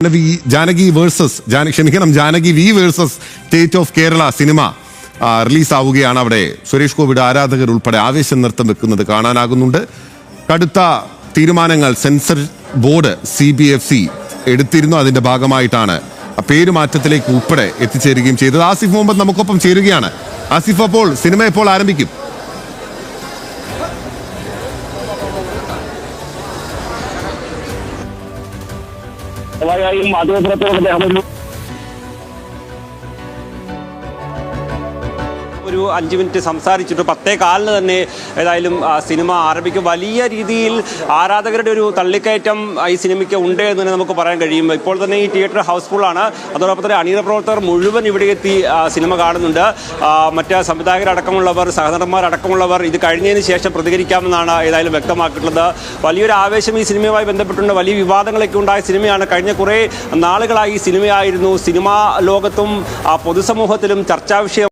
Janaki V versus state of Kerala cinema release ആവുകയാണ്. അവിടെ സുരേഷ് ഗോപിയുടെ ആരാധകർ ഉൾപ്പെടെ ആവേശം നൃത്തം വെക്കുന്നത് കാണാനാകുന്നുണ്ട്. കടുത്ത തീരുമാനങ്ങൾ സെൻസർ ബോർഡ് CBFC എടുത്തിരുന്നു. അതിന്റെ ഭാഗമായിട്ടാണ് പേരുമാറ്റത്തിലേക്ക് ഉൾപ്പെടെ എത്തിച്ചേരുകയും ചെയ്തത്. ആസിഫ് മുഹമ്മദ് നമുക്കൊപ്പം ചേരുകയാണ്. ആസിഫ്, അപ്പോൾ സിനിമ എപ്പോൾ ആരംഭിക്കും? ഒരു 5 മിനിറ്റ് സംസാരിച്ചിട്ട് 10:15 തന്നെ ഏതായാലും സിനിമ ആരംഭിക്കും. വലിയ രീതിയിൽ ആരാധകരുടെ ഒരു തള്ളിക്കയറ്റം ഈ സിനിമയ്ക്ക് ഉണ്ട് എന്ന് തന്നെ നമുക്ക് പറയാൻ കഴിയും. ഇപ്പോൾ തന്നെ ഈ തിയേറ്റർ ഹൗസ്ഫുള്ളാണ്. അതോടൊപ്പം തന്നെ അണിയറ പ്രവർത്തകർ മുഴുവൻ ഇവിടെ എത്തി സിനിമ കാണുന്നുണ്ട്. മറ്റ് സംവിധായകരടക്കമുള്ളവർ, സഹനടന്മാരടക്കമുള്ളവർ ഇത് കഴിഞ്ഞതിന് ശേഷം പ്രതികരിക്കാമെന്നാണ് ഏതായാലും വ്യക്തമാക്കിയിട്ടുള്ളത്. വലിയൊരു ആവേശം ഈ സിനിമയുമായി ബന്ധപ്പെട്ടുണ്ട്. വലിയ വിവാദങ്ങളൊക്കെ ഉണ്ടായ സിനിമയാണ്. കഴിഞ്ഞ കുറേ നാളുകളായി ഈ സിനിമയായിരുന്നു സിനിമാ ലോകത്തും പൊതുസമൂഹത്തിലും ചർച്ചാ വിഷയം.